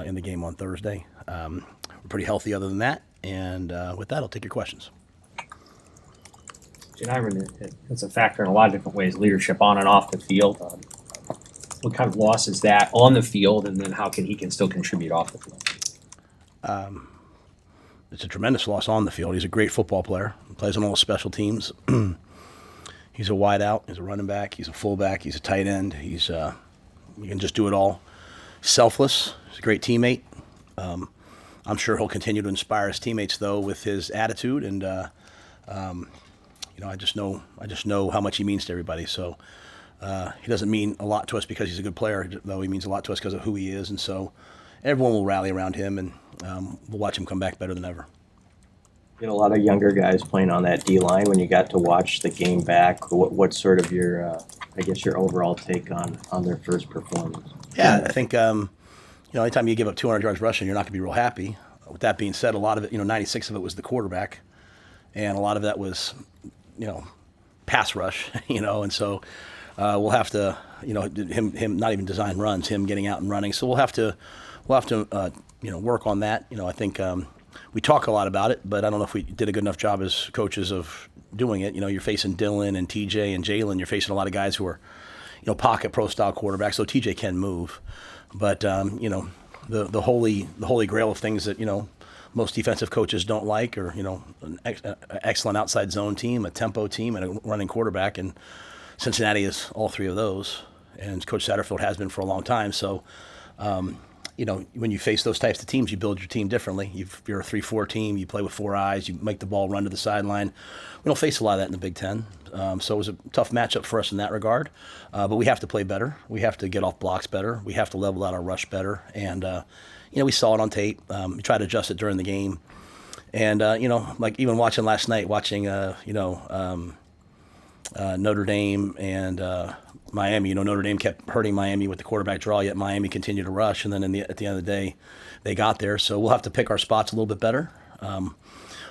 in the game on Thursday. We're pretty healthy other than that. And with that, I'll take your questions. Jiren, it's a factor in a lot of different ways, leadership on and off the field. What kind of loss is that on the field, and then how can he still contribute off the field? It's a tremendous loss on the field. He's a great football player. He plays on all special teams. He's a wideout. He's a running back. He's a fullback. He's a tight end. He can just do it all. Selfless. He's a great teammate. I'm sure he'll continue to inspire his teammates though with his attitude, and I just know how much he means to everybody. So he doesn't mean a lot to us because he's a good player, though he means a lot to us because of who he is, and so everyone will rally around him, and we'll watch him come back better than ever. You know, a lot of younger guys playing on that D line. When you got to watch the game back, what's sort of your, your overall take on their first performance? Yeah, I think anytime you give up 200 yards rushing, you're not going to be real happy. With that being said, a lot of it, 96 of it was the quarterback, and a lot of that was, pass rush, and so we'll have to, him not even design runs, him getting out and running. So we'll have to work on that. I think we talk a lot about it, but I don't know if we did a good enough job as coaches of doing it. You're facing Dylan and TJ and Jalen. You're facing a lot of guys who are, pocket pro style quarterbacks. So TJ can move, but the holy grail of things that most defensive coaches don't like, or an excellent outside zone team, a tempo team, and a running quarterback. And Cincinnati is all three of those, and Coach Satterfield has been for a long time. So. When you face those types of teams, you build your team differently. You're a 3-4 team. You play with four eyes. You make the ball run to the sideline. We don't face a lot of that in the Big Ten. So it was a tough matchup for us in that regard. But we have to play better. We have to get off blocks better. We have to level out our rush better. And, we saw it on tape. We tried to adjust it during the game. And, like even watching last night, Notre Dame and Miami. Notre Dame kept hurting Miami with the quarterback draw, yet Miami continued to rush. And then at the end of the day, they got there. So we'll have to pick our spots a little bit better.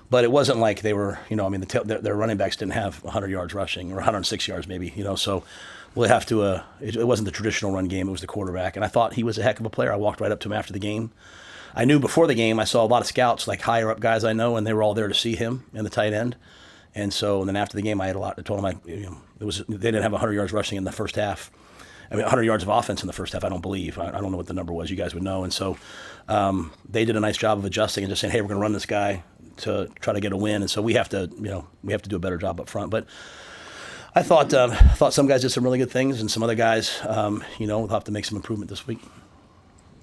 But it wasn't like they were, their running backs didn't have 100 yards rushing, or 106 yards maybe, So we'll have to, it wasn't the traditional run game. It was the quarterback. And I thought he was a heck of a player. I walked right up to him after the game. I knew before the game, I saw a lot of scouts, like higher up guys I know, and they were all there to see him and the tight end. And then after the game, I told him they didn't have 100 yards rushing in the first half. 100 yards of offense in the first half, I don't believe. I don't know what the number was. You guys would know. And so they did a nice job of adjusting and just saying, hey, we're going to run this guy to try to get a win. And so we have to do a better job up front. But I thought some guys did some really good things, and some other guys, we'll have to make some improvement this week.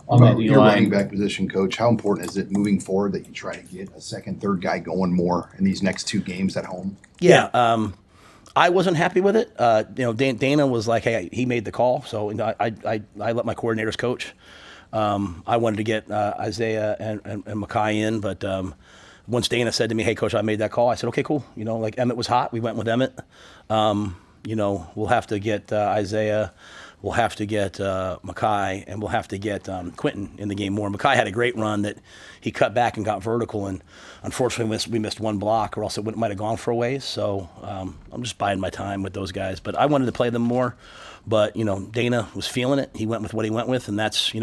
On your running back position, Coach, how important is it moving forward that you try to get a second, third guy going more in these next two games at home? Yeah, I wasn't happy with it. Dana was like, hey, he made the call, so I let my coordinators coach. I wanted to get Isaiah and Makai in, but once Dana said to me, hey, Coach, I made that call, I said, okay, cool. Like Emmett was hot. We went with Emmett. We'll have to get Isaiah. We'll have to get Makai, and we'll have to get Quentin in the game more. Makai had a great run that he cut back and got vertical, and unfortunately we missed one block, or else it might have gone for a ways. So I'm just biding my time with those guys. But I wanted to play them more. But Dana was feeling it. He went with what he went with, and that's his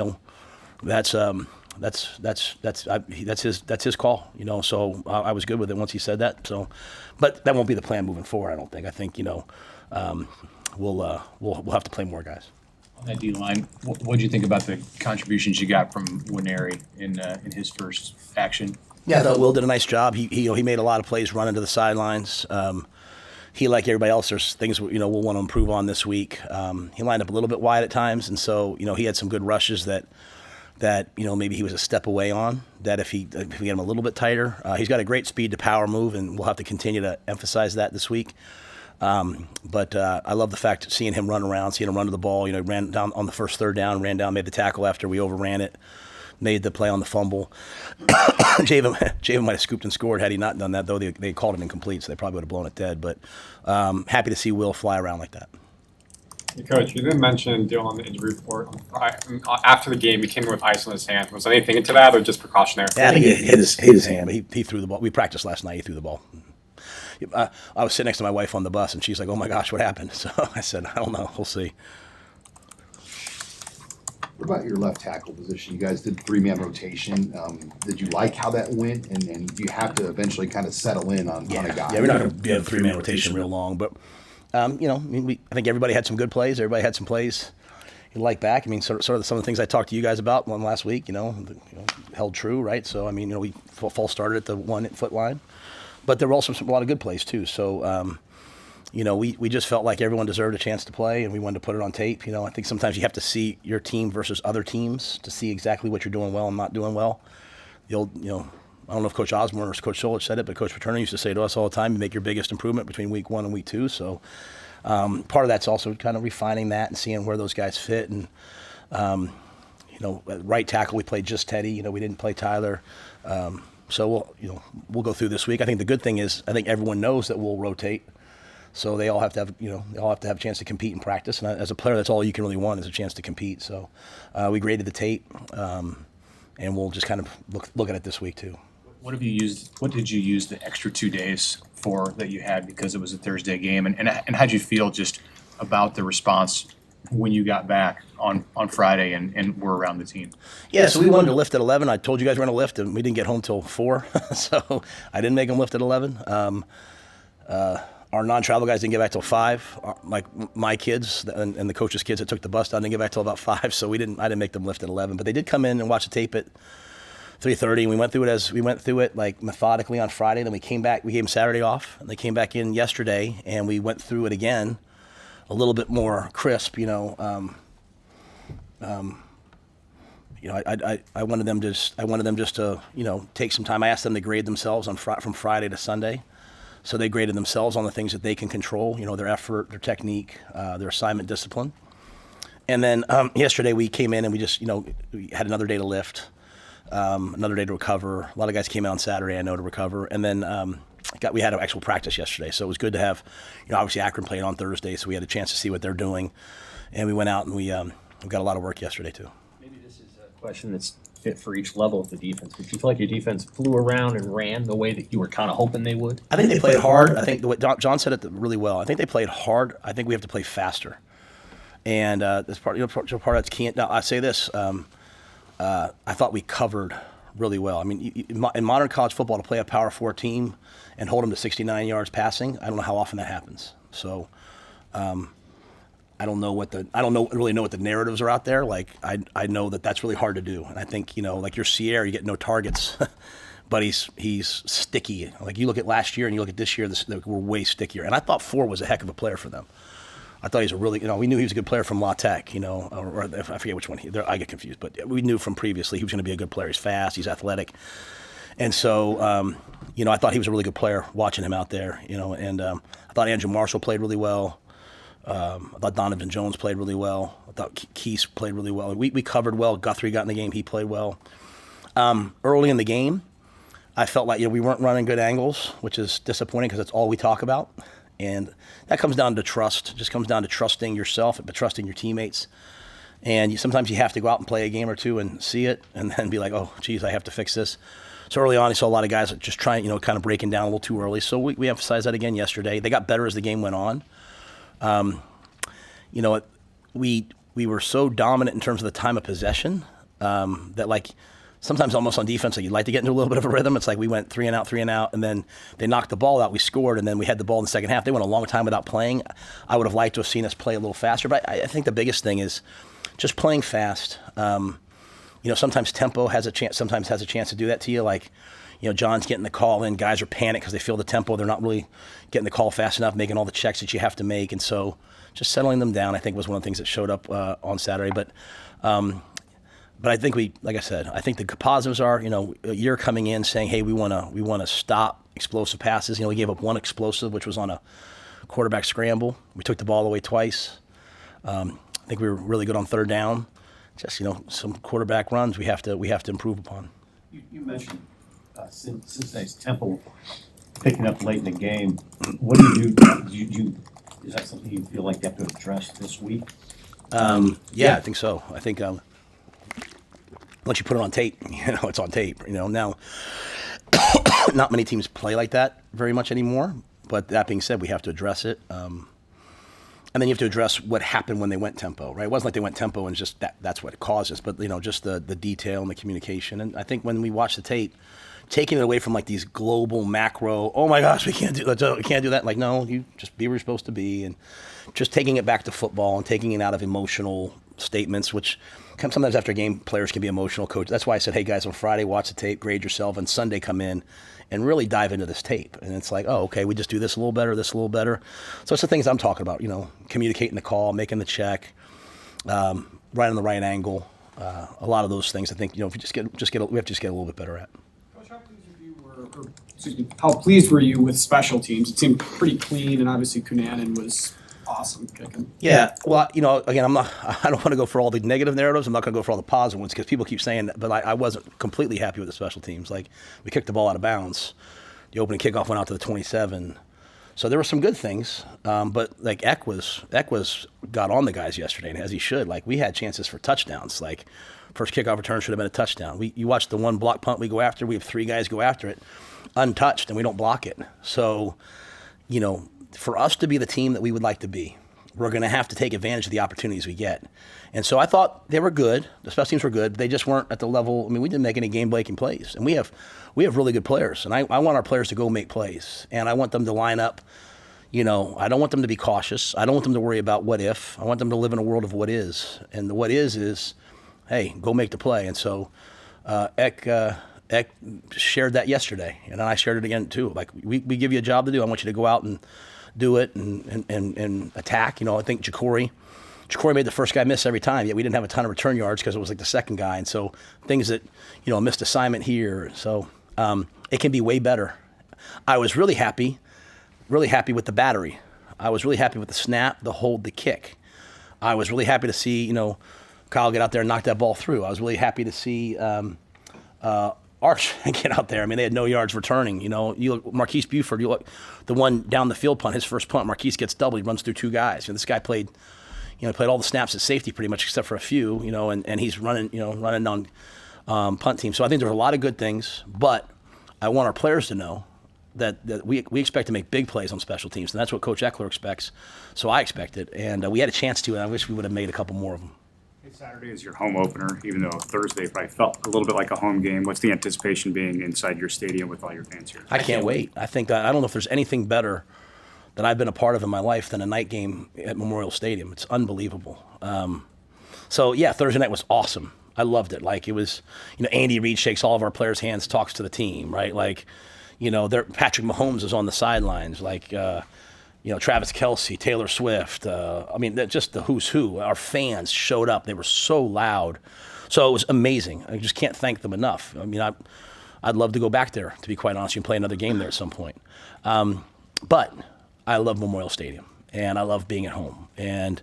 call. So I was good with it once he said that. So, but that won't be the plan moving forward. I don't think. I think we'll have to play more guys. On that D line, what did you think about the contributions you got from Winery in his first action? Yeah, I thought Will did a nice job. He made a lot of plays running to the sidelines. He, like everybody else, there's things we'll want to improve on this week. He lined up a little bit wide at times, and so he had some good rushes that maybe he was a step away on. That if we get him a little bit tighter, he's got a great speed to power move, and we'll have to continue to emphasize that this week. But I love the fact of seeing him run around, seeing him run to the ball. Ran down on the first third down, made the tackle after we overran it, made the play on the fumble. Javen might have scooped and scored had he not done that, though they called it incomplete, so they probably would have blown it dead. But happy to see Will fly around like that. Coach, you didn't mention Dylan on the injury report. After the game, he came in with ice on his hand. Was anything into that, or just precautionary? Yeah, I think he hit his hand, but he threw the ball. We practiced last night. He threw the ball. I was sitting next to my wife on the bus, and she's like, "Oh my gosh, what happened?" So I said, "I don't know. We'll see." What about your left tackle position? You guys did 3-man rotation. Did you like how that went? And do you have to eventually kind of settle in on a guy? Yeah, we're not going to be a 3-man rotation real long, but you know, I mean, I think everybody had some good plays. Everybody had some plays you like back. I mean, sort of some of the things I talked to you guys about one last week, held true, right? So I mean, we false started at the 1-foot line, but there were also a lot of good plays too. So we just felt like everyone deserved a chance to play, and we wanted to put it on tape. I think sometimes you have to see your team versus other teams to see exactly what you're doing well and not doing well. The old, I don't know if Coach Osborne or Coach Solich said it, but Coach Paterno used to say to us all the time, you make your biggest improvement between week 1 and week 2. So part of that's also kind of refining that and seeing where those guys fit. And, at right tackle, we played just Teddy. We didn't play Tyler. So we'll go through this week. I think the good thing is I think everyone knows that we'll rotate. So they all have to have a chance to compete in practice. And as a player, that's all you can really want is a chance to compete. So we graded the tape, and we'll just kind of look at it this week too. What did you use the extra 2 days for that you had because it was a Thursday game? And how'd you feel just about the response when you got back on Friday and were around the team? Yeah, so we wanted to lift at 11. I told you guys we're going to lift, and we didn't get home till 4. So I didn't make them lift at 11. Our non-travel guys didn't get back till 5. Like my kids and the coaches' kids that took the bus down didn't get back till about 5. So I didn't make them lift at 11. But they did come in and watch the tape at 3:30, and we went through it like methodically on Friday. Then we came back. We gave them Saturday off, and they came back in yesterday, and we went through it again, a little bit more crisp. I wanted them just to take some time. I asked them to grade themselves from Friday to Sunday. So they graded themselves on the things that they can control, their effort, their technique, their assignment discipline. And then yesterday we came in and we just, we had another day to lift, another day to recover. A lot of guys came out on Saturday, I know, to recover. And then we had an actual practice yesterday. So it was good to have, obviously Akron played on Thursday, so we had a chance to see what they're doing. And we went out and we got a lot of work yesterday too. Maybe this is a question that's fit for each level of the defense. Did you feel like your defense flew around and ran the way that you were kind of hoping they would? I think they played hard. I think John said it really well. I think they played hard. I think we have to play faster. And this part of that's key. Now, I say this. I thought we covered really well. I mean, in modern college football, to play a Power 4 team and hold them to 69 yards passing, I don't know how often that happens. So I don't really know what the narratives are out there. Like I know that that's really hard to do. And I think, like your Sierra, you get no targets, but he's sticky. Like you look at last year and you look at this year, we're way stickier. And I thought 4 was a heck of a player for them. I thought he was a really, we knew he was a good player from La Tech, or I forget which one. I get confused, but we knew from previously he was going to be a good player. He's fast, he's athletic. And so, I thought he was a really good player watching him out there, and I thought Andrew Marshall played really well. I thought Donovan Jones played really well. I thought Keese played really well. We covered well. Guthrie got in the game. He played well. Early in the game, I felt like we weren't running good angles, which is disappointing because that's all we talk about. And that comes down to trust. It just comes down to trusting yourself, but trusting your teammates. And sometimes you have to go out and play a game or two and see it and then be like, oh, geez, I have to fix this. So early on, I saw a lot of guys just trying, kind of breaking down a little too early. So we emphasized that again yesterday. They got better as the game went on. We were so dominant in terms of the time of possession that sometimes almost on defense, you'd like to get into a little bit of a rhythm. It's like we went 3 and out, and then they knocked the ball out. We scored, and then we had the ball in the second half. They went a long time without playing. I would have liked to have seen us play a little faster, but I think the biggest thing is just playing fast. Sometimes tempo has a chance to do that to you. John's getting the call in. Guys are panicked because they feel the tempo. They're not really getting the call fast enough, making all the checks that you have to make. And so just settling them down, I think, was one of the things that showed up on Saturday. But I think I think the positives are, a year coming in saying, hey, we want to stop explosive passes. We gave up one explosive, which was on a quarterback scramble. We took the ball away twice. I think we were really good on third down. Just, some quarterback runs we have to improve upon. You mentioned Cincinnati's tempo picking up late in the game. What do you do? Is that something you feel like you have to address this week? Yeah, I think so. I think once you put it on tape, it's on tape. Now, not many teams play like that very much anymore. But that being said, we have to address it. and then you have to address what happened when they went tempo, right? It wasn't like they went tempo and just that's what it causes, but just the detail and the communication. And I think when we watch the tape, taking it away from like these global macro, oh my gosh, we can't do that. Like, no, you just be where you're supposed to be, and just taking it back to football and taking it out of emotional statements, which sometimes after a game, players can be emotional. Coach, that's why I said, hey guys, on Friday, watch the tape, grade yourself, and Sunday come in and really dive into this tape. And it's like, oh, okay, we just do this a little better, this a little better. So it's the things I'm talking about, communicating the call, making the check, right on the right angle. A lot of those things, I think, if we we have to just get a little bit better at. Coach, how pleased with you how pleased were you with special teams? It seemed pretty clean, and obviously Cunanan was awesome kicking. Yeah, well, again, I don't want to go for all the negative narratives. I'm not going to go for all the positive ones because people keep saying that, but I wasn't completely happy with the special teams. Like, we kicked the ball out of bounds. The opening kickoff went out to the 27. So there were some good things, but like Eck got on the guys yesterday, and as he should. Like, we had chances for touchdowns. Like, first kickoff return should have been a touchdown. You watch the one block punt we go after. We have 3 guys go after it, untouched, and we don't block it. So, for us to be the team that we would like to be, we're going to have to take advantage of the opportunities we get. And so I thought they were good. The special teams were good. They just weren't at the level. I mean, we didn't make any game-breaking plays. And we have really good players. And I want our players to go make plays. And I want them to line up. I don't want them to be cautious. I don't want them to worry about what if. I want them to live in a world of what is. And the what is, hey, go make the play. And so Eck shared that yesterday. And I shared it again, too. Like, we give you a job to do. I want you to go out and do it and attack. I think Jacory made the first guy miss every time, yet we didn't have a ton of return yards because it was like the second guy. And so things that, missed assignment here. So it can be way better. I was really happy with the battery. I was really happy with the snap, the hold, the kick. I was really happy to see, Kyle get out there and knock that ball through. I was really happy to see Arch get out there. I mean, they had no yards returning. You look, Marquise Buford, you look, the one down the field punt, his first punt, Marquise gets doubled, he runs through 2 guys. This guy played all the snaps at safety pretty much except for a few, and he's running on punt team. So I think there are a lot of good things, but I want our players to know that we expect to make big plays on special teams, and that's what Coach Eckler expects. So I expect it, and we had a chance to, and I wish we would have made a couple more of them. Saturday is your home opener, even though Thursday probably felt a little bit like a home game. What's the anticipation being inside your stadium with all your fans here? I can't wait. I think I don't know if there's anything better that I've been a part of in my life than a night game at Memorial Stadium. It's unbelievable. So yeah, Thursday night was awesome. I loved it. Like, it was, Andy Reid shakes all of our players' hands, talks to the team, right? Like, Patrick Mahomes is on the sidelines. Like, Travis Kelce, Taylor Swift. Just the who's who. Our fans showed up. They were so loud. So it was amazing. I just can't thank them enough. I mean, I'd love to go back there, to be quite honest, and play another game there at some point. But I love Memorial Stadium, and I love being at home. And,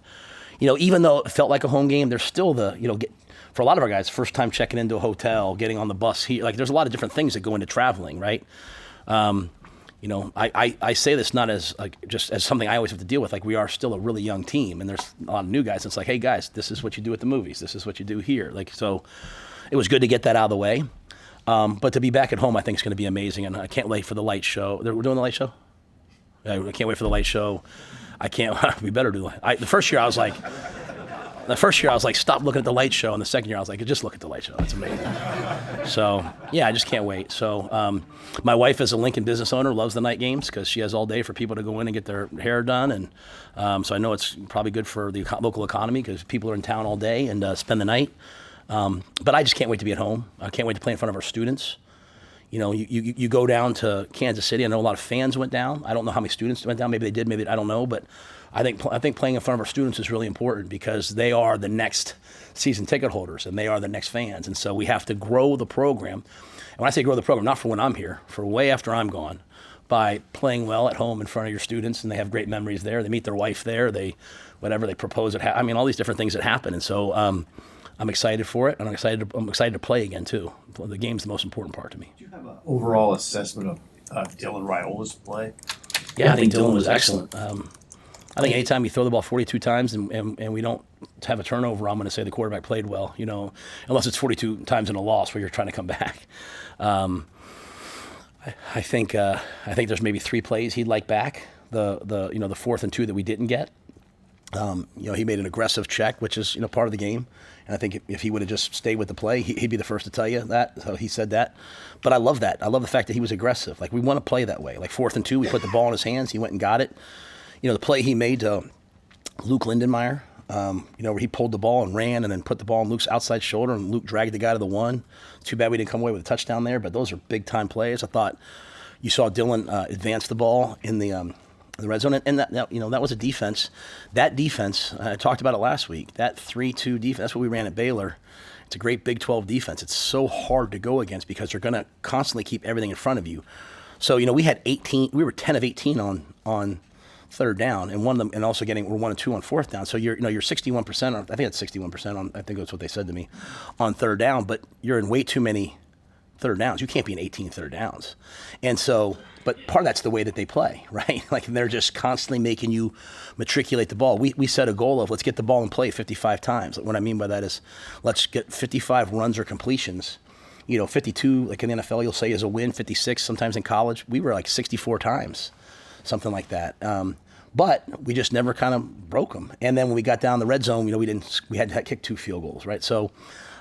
even though it felt like a home game, there's still for a lot of our guys, first time checking into a hotel, getting on the bus here. Like, there's a lot of different things that go into traveling, right? I say this not as just as something I always have to deal with. Like, we are still a really young team, and there's a lot of new guys. It's like, hey guys, this is what you do at the movies. This is what you do here. Like, so it was good to get that out of the way. But to be back at home, I think is going to be amazing, and I can't wait for the light show. We're doing the light show. I can't wait for the light show. I can't. We better do the first year I was like, stop looking at the light show. And the second year I was like, just look at the light show. It's amazing. So yeah, I just can't wait. So my wife, as a Lincoln business owner, loves the night games because she has all day for people to go in and get their hair done. And so I know it's probably good for the local economy because people are in town all day and spend the night. But I just can't wait to be at home. I can't wait to play in front of our students. You go down to Kansas City. I know a lot of fans went down. I don't know how many students went down. Maybe they did. Maybe I don't know. But I think playing in front of our students is really important because they are the next season ticket holders and they are the next fans. And so we have to grow the program. And when I say grow the program, not for when I'm here, for way after I'm gone, by playing well at home in front of your students, and they have great memories there. They meet their wife there. They propose at. All these different things that happen. And so I'm excited for it, and I'm excited to play again too. The game's the most important part to me. Do you have an overall assessment of Dylan Rhyle's play? Yeah, I think Dylan was excellent. I think anytime you throw the ball 42 times and we don't have a turnover, I'm going to say the quarterback played well. Unless it's 42 times in a loss where you're trying to come back. I think there's maybe 3 plays he'd like back. The 4th and 2 that we didn't get. He made an aggressive check, which is, part of the game. And I think if he would have just stayed with the play, he'd be the first to tell you that. So he said that. But I love that. I love the fact that he was aggressive. Like, we want to play that way. Like 4th and 2, we put the ball in his hands. He went and got it. The play he made to Luke Lindenmeyer, where he pulled the ball and ran and then put the ball on Luke's outside shoulder, and Luke dragged the guy to the 1. Too bad we didn't come away with a touchdown there, but those are big-time plays. I thought you saw Dylan advance the ball in the red zone, and that was a defense. That defense, I talked about it last week, that 3-2 defense, that's what we ran at Baylor. It's a great Big 12 defense. It's so hard to go against because they're going to constantly keep everything in front of you. So, we had 18, we were 10 of 18 on 3rd down, and one of them, and also we're 1 and 2 on 4th down. So you're 61% on, I think it's 61% on, I think that's what they said to me, on 3rd down, but you're in way too many 3rd downs. You can't be in 18 3rd downs. And so, but part of that's the way that they play, right? Like, they're just constantly making you matriculate the ball. We set a goal of, let's get the ball in play 55 times. What I mean by that is, let's get 55 runs or completions. 52, like in the NFL, you'll say is a win, 56 sometimes in college. We were like 64 times, something like that. But we just never kind of broke them. And then when we got down the red zone, we had to kick 2 field goals, right? So,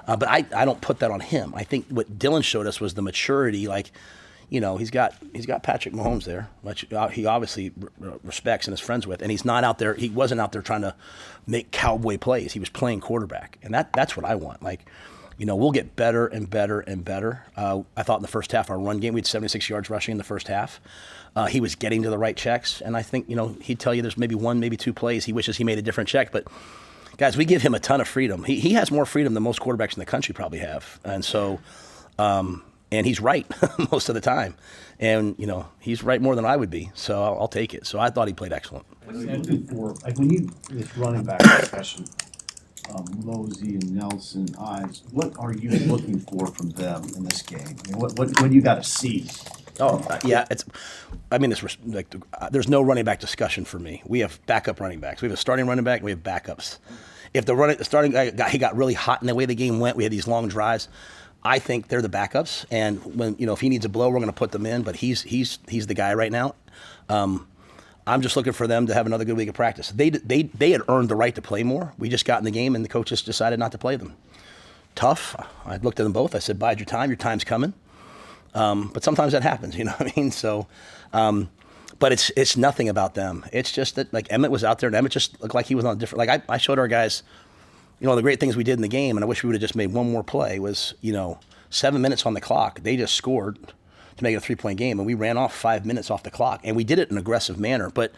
but I don't put that on him. I think what Dylan showed us was the maturity. Like, he's got Patrick Mahomes there, which he obviously respects and is friends with, and he's not out there. He wasn't out there trying to make cowboy plays. He was playing quarterback, and that's what I want. Like, we'll get better and better and better. I thought in the first half, our run game, we had 76 yards rushing in the first half. He was getting to the right checks, and I think, he'd tell you there's maybe 1, maybe 2 plays he wishes he made a different check. But, guys, we give him a ton of freedom. He has more freedom than most quarterbacks in the country probably have. And so, and he's right most of the time. And, he's right more than I would be, so I'll take it. So I thought he played excellent. When you, this running back discussion, Mosey and Nelson, Ives, what are you looking for from them in this game? What do you got to see? Oh, yeah. There's no running back discussion for me. We have backup running backs. We have a starting running back, and we have backups. If the starting guy he got really hot in the way the game went, we had these long drives. I think they're the backups, and when if he needs a blow, we're going to put them in. But he's the guy right now. I'm just looking for them to have another good week of practice. They had earned the right to play more. We just got in the game, and the coaches decided not to play them. Tough. I looked at them both. I said, bide your time. Your time's coming. But sometimes that happens, you know what I mean? So, but it's nothing about them. It's just that, like, Emmett was out there, and Emmett just looked like he was on a different, like, I showed our guys, the great things we did in the game, and I wish we would have just made one more play, was, 7 minutes on the clock. They just scored to make it a 3-point game, and we ran off 5 minutes off the clock, and we did it in an aggressive manner. But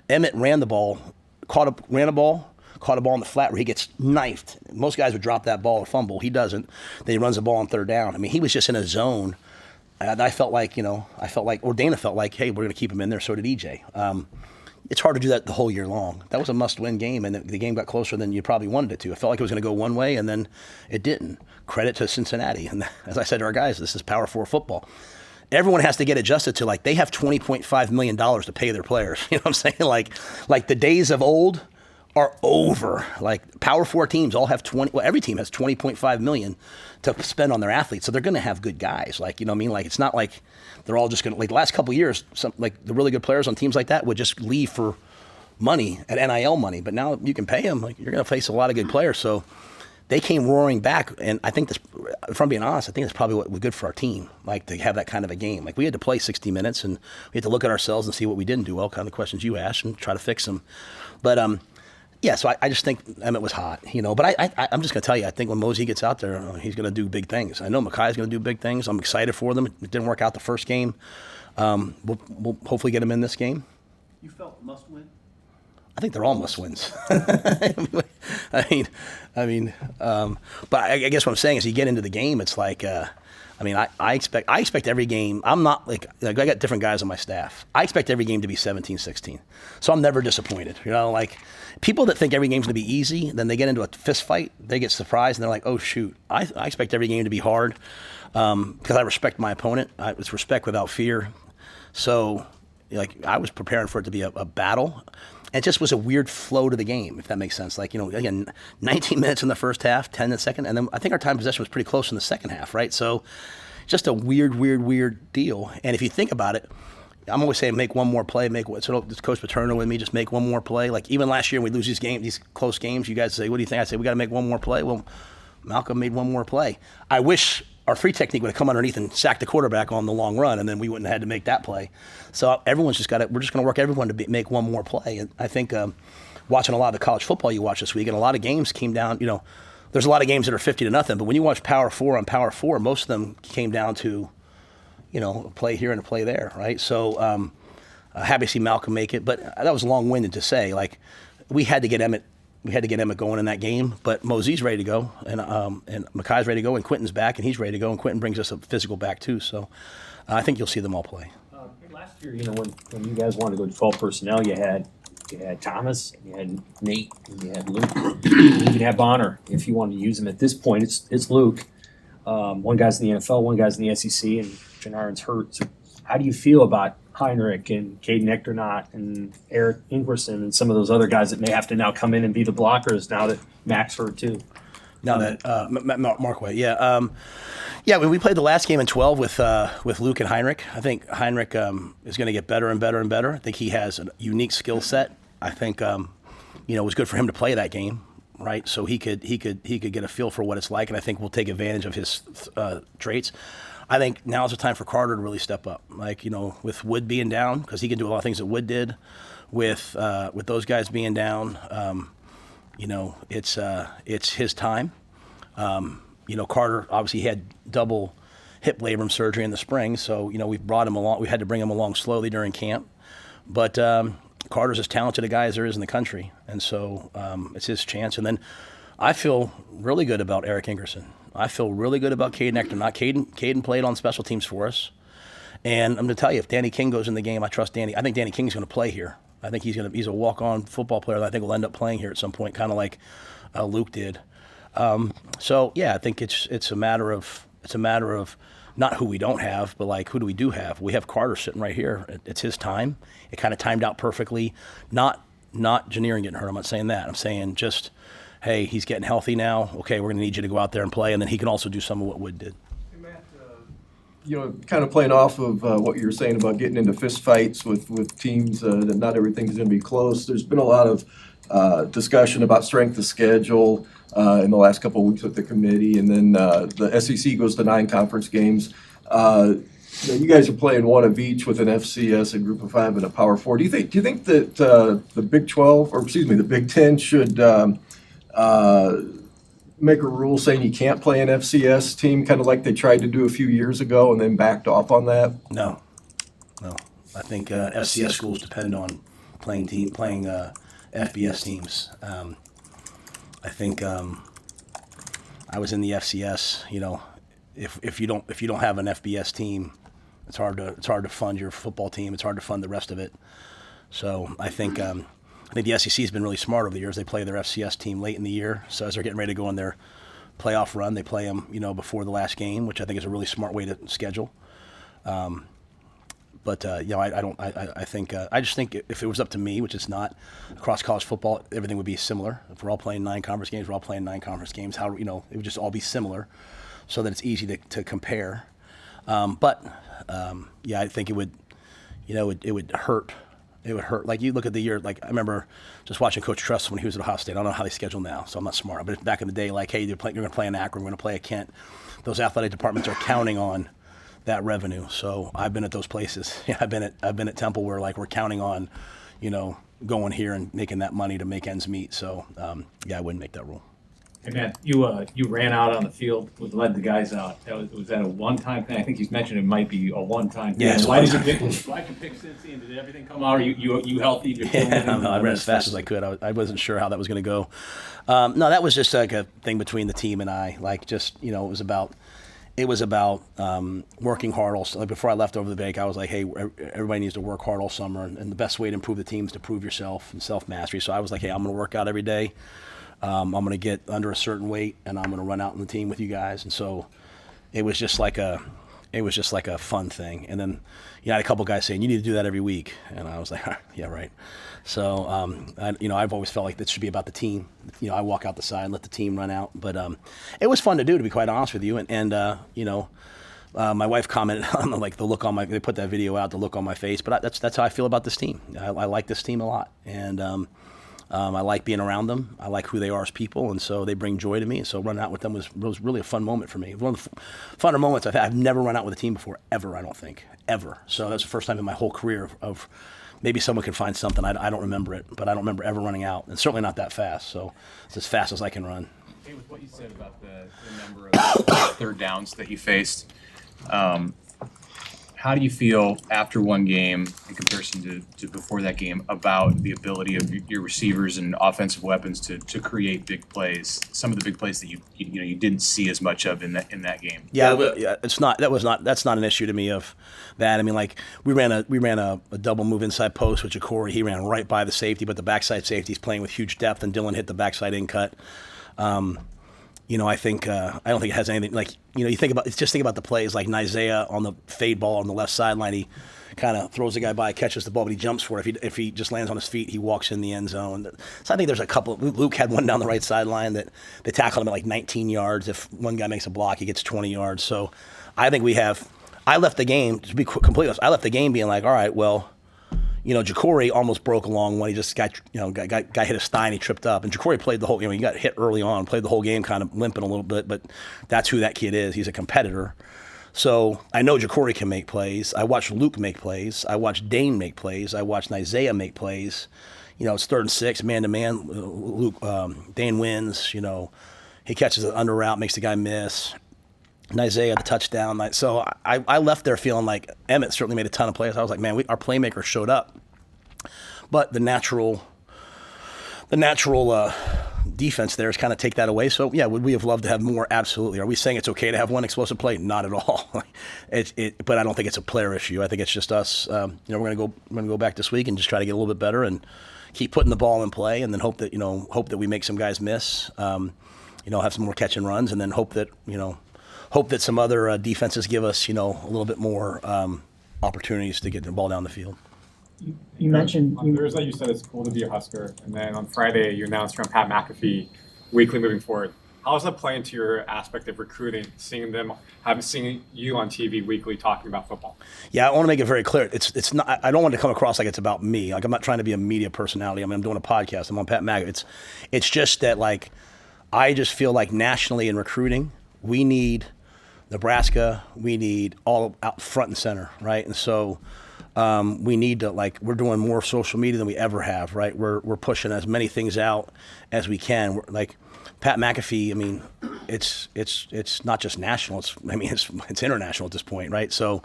Emmett ran the ball, caught a ball in the flat where he gets knifed. Most guys would drop that ball or fumble. He doesn't. Then he runs the ball on 3rd down. I mean, he was just in a zone. And I felt like, or Dana felt like, hey, we're going to keep him in there. So did EJ. It's hard to do that the whole year long. That was a must-win game, and the game got closer than you probably wanted it to. It felt like it was going to go one way, and then it didn't. Credit to Cincinnati. And as I said to our guys, this is Power 4 football. Everyone has to get adjusted to, like, they have $20.5 million to pay their players. You know what I'm saying? Like the days of old are over. Like, Power 4 teams all have every team has $20.5 million to spend on their athletes. So they're going to have good guys. Like, you know what I mean? Like, it's not like they're all just going to, like, the last couple of years, like, the really good players on teams like that would just leave for money, at NIL money. But now you can pay them. Like, you're going to face a lot of good players. So they came roaring back. And I think this, if I'm being honest, I think that's probably what was good for our team, like, to have that kind of a game. Like, we had to play 60 minutes, and we had to look at ourselves and see what we didn't do well, kind of questions you asked, and try to fix them. But, yeah, so I just think Emmett was hot, But I'm just going to tell you, I think when Mosey gets out there, he's going to do big things. I know Makai's going to do big things. I'm excited for them. It didn't work out the first game. We'll hopefully get him in this game. You felt must win? I think they're all must-wins. I mean, but I guess what I'm saying is, you get into the game, it's like, I expect every game. I'm not like I got different guys on my staff. I expect every game to be 17-16. So I'm never disappointed. Like, people that think every game's going to be easy, then they get into a fist fight, they get surprised, and they're like, oh, shoot. I expect every game to be hard because I respect my opponent. It's respect without fear. So, like, I was preparing for it to be a battle. It just was a weird flow to the game, if that makes sense. Like, again, 19 minutes in the first half, 10 in the second, and then I think our time possession was pretty close in the second half, right? So just a weird deal. And if you think about it, I'm always saying make one more play. So Coach Paterno with me, just make one more play. Like even last year, we lose these close games. You guys say, what do you think? I say we got to make one more play. Well, Malcolm made one more play. I wish our free technique would have come underneath and sacked the quarterback on the long run, and then we wouldn't have had to make that play. So everyone's just got to. We're just going to work everyone to make one more play. And I think watching a lot of the college football you watch this week, and a lot of games came down. There's a lot of games that are 50-0, but when you watch Power 4 on Power 4, most of them came down to, a play here and a play there, right? So happy to see Malcolm make it, but that was long-winded to say. Like we had to get Emmett going in that game, but Mosey's ready to go, and Makai's ready to go, and Quentin's back, and he's ready to go, and Quentin brings us a physical back too. So I think you'll see them all play. Last year, when you guys wanted to go 12 personnel, you had Thomas, you had Nate, and you had Luke. You could have Bonner if you wanted to use him. At this point, it's Luke. One guy's in the NFL, one guy's in the SEC, and Janarin's hurt. So how do you feel about Heinrich and Caden Ectornot and Eric Ingwerson and some of those other guys that may have to now come in and be the blockers now that Mac's hurt too? Now that Markway, yeah. When we played the last game in 12 with Luke and Heinrich, I think Heinrich is going to get better and better and better. I think he has a unique skill set. I think it was good for him to play that game, right? So he could get a feel for what it's like, and I think we'll take advantage of his traits. I think now's the time for Carter to really step up. Like with Wood being down, because he can do a lot of things that Wood did. With those guys being down, it's his time. Carter obviously had double hip labrum surgery in the spring, so we've brought him along. We had to bring him along slowly during camp, but Carter's as talented a guy as there is in the country, and so it's his chance. And then I feel really good about Eric Ingerson. I feel really good about Caden Ectornot. Caden played on special teams for us, and I'm going to tell you, if Danny King goes in the game, I trust Danny. I think Danny King's going to play here. I think he's a walk-on football player that I think will end up playing here at some point, kind of like Luke did. I think it's a matter of not who we don't have, but like who do we do have? We have Carter sitting right here. It's his time. It kind of timed out perfectly. Not Jiren getting hurt. I'm not saying that. I'm saying just, hey, he's getting healthy now. Okay, we're going to need you to go out there and play, and then he can also do some of what Wood did. Hey, Matt, kind of playing off of what you were saying about getting into fist fights with teams, that not everything's going to be close. There's been a lot of discussion about strength of schedule in the last couple of weeks with the committee, and then the SEC goes to 9 conference games. You guys are playing one of each with an FCS, a Group of 5, and a Power 4. Do you think that the the Big Ten should make a rule saying you can't play an FCS team, kind of like they tried to do a few years ago and then backed off on that? No. I think FCS schools depend on playing FBS teams. I think I was in the FCS. If you don't have an FBS team, it's hard to fund your football team. It's hard to fund the rest of it. So I think the SEC has been really smart over the years. They play their FCS team late in the year, so as they're getting ready to go on their playoff run, they play them before the last game, which I think is a really smart way to schedule. I just think if it was up to me, which it's not, across college football, everything would be similar. If we're all playing 9 conference games, we're all playing 9 conference games. It would just all be similar, so that it's easy to compare. I think it would, it would hurt. It would hurt. Like you look at the year, like I remember just watching Coach Truss when he was at Ohio State. I don't know how they schedule now, so I'm not smart. But back in the day, like, hey, you're going to play an Akron, we're going to play a Kent. Those athletic departments are counting on that revenue. So I've been at those places. Yeah, I've been at Temple where like we're counting on, going here and making that money to make ends meet. So I wouldn't make that rule. Hey man, you ran out on the field, led the guys out. Was that a one-time thing? I think he's mentioned it might be a one-time thing. Yeah, why did you pick Cincy, and did everything come out? Are you healthy? I ran as fast as I could. I wasn't sure how that was going to go. No, that was just like a thing between the team and I. Like just it was about working hard all summer. Like before I left over the bank, I was like, hey, everybody needs to work hard all summer, and the best way to improve the team is to prove yourself and self-mastery. So I was like, hey, I'm going to work out every day. I'm going to get under a certain weight, and I'm going to run out in the team with you guys. And so it was just like a fun thing. And then I had a couple guys saying, you need to do that every week. And I was like, yeah, right. So, I've always felt like this should be about the team. I walk out the side and let the team run out. But it was fun to do, to be quite honest with you. And My wife commented on the look on my. They put that video out, the look on my face. But that's how I feel about this team. I like this team a lot, and I like being around them. I like who they are as people, and so they bring joy to me. And so running out with them was really a fun moment for me. One of the funner moments I've had. I've never run out with a team before, ever. I don't think ever. So that's the first time in my whole career of maybe someone can find something. I don't remember it, but I don't remember ever running out, and certainly not that fast. So it's as fast as I can run. Hey, with what you said about the number of third downs that you faced, how do you feel after one game in comparison to before that game about the ability of your receivers and offensive weapons to create big plays? Some of the big plays that you didn't see as much of in that game. Yeah, that's not an issue to me of that. I mean, like we ran a double move inside post with Jacory. He ran right by the safety, but the backside safety's playing with huge depth, and Dylan hit the backside in cut. I think I don't think it has anything like you think about the plays like Isaiah on the fade ball on the left sideline. He kind of throws the guy by, catches the ball, but he jumps for it. If he just lands on his feet, he walks in the end zone. So I think there's a couple. Luke had one down the right sideline that they tackled him at like 19 yards. If one guy makes a block, he gets 20 yards. So I think we have. I left the game to be completely honest. I left the game being like, all right, well. Jacory almost broke along when he just got hit his thigh and he tripped up. And Jacory played the whole, he got hit early on, played the whole game kind of limping a little bit, but that's who that kid is. He's a competitor. So I know Jacory can make plays. I watched Luke make plays. I watched Dane make plays. I watched Isaiah make plays. It's 3rd and 6, man-to-man. Luke, Dane wins. He catches an under route, makes the guy miss. And Isaiah, the touchdown. So I left there feeling like Emmett certainly made a ton of plays. I was like, man, our playmaker showed up. But the natural defense there is kind of take that away. So, yeah, would we have loved to have more? Absolutely. Are we saying it's okay to have one explosive play? Not at all. But I don't think it's a player issue. I think it's just us. We're going to go back this week and just try to get a little bit better and keep putting the ball in play, and then hope that we make some guys miss. Have some more catch and runs, and then hope that some other defenses give us, a little bit more opportunities to get the ball down the field. You mentioned on Thursday you said it's cool to be a Husker, and then on Friday you announced you're on Pat McAfee weekly moving forward. How does that play into your aspect of recruiting, seeing you on TV weekly talking about football? Yeah, I want to make it very clear. It's not. I don't want to come across like it's about me. Like I'm not trying to be a media personality. I mean, I'm doing a podcast. I'm on Pat McAfee. It's just that I just feel like nationally in recruiting we need Nebraska. We need all out front and center, right? And so. We need to we're doing more social media than we ever have, right? We're pushing as many things out as we can. We're, Pat McAfee, I mean, it's not just national. It's international at this point, right? So,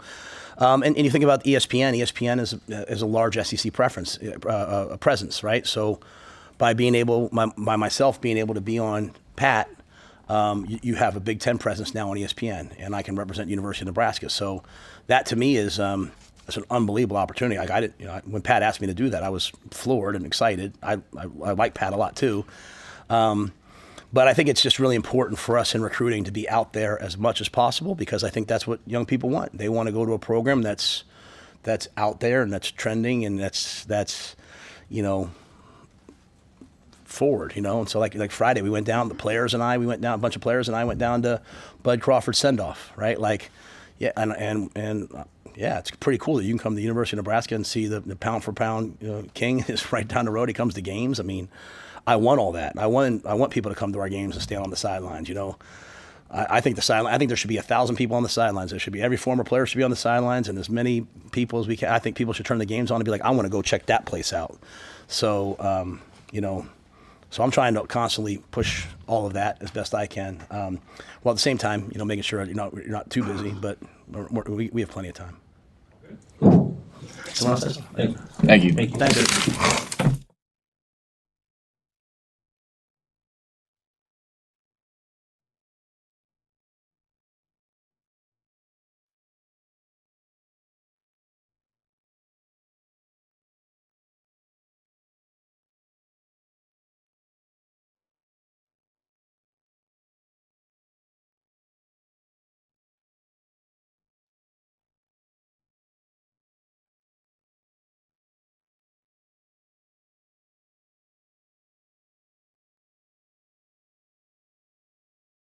and you think about ESPN. ESPN is a large SEC presence, right? So, by myself being able to be on Pat, you have a Big Ten presence now on ESPN, and I can represent University of Nebraska. So, that to me is. It's an unbelievable opportunity. When Pat asked me to do that, I was floored and excited. I like Pat a lot too, but I think it's just really important for us in recruiting to be out there as much as possible because I think that's what young people want. They want to go to a program that's out there and that's trending and that's forward. And so like Friday we went down. A bunch of players and I went down to Bud Crawford's send off. Right, yeah, and yeah, it's pretty cool that you can come to the University of Nebraska and see the pound for pound king is right down the road. He comes to games. I mean, I want all that. I want people to come to our games and stand on the sidelines. I think I think there should be 1,000 people on the sidelines. There should be every former player should be on the sidelines, and as many people as we can. I think people should turn the games on and be like, I want to go check that place out. So so I'm trying to constantly push all of that as best I can. While at the same time, making sure you're not too busy, but we have plenty of time. Someone else? Thank you. Thank you.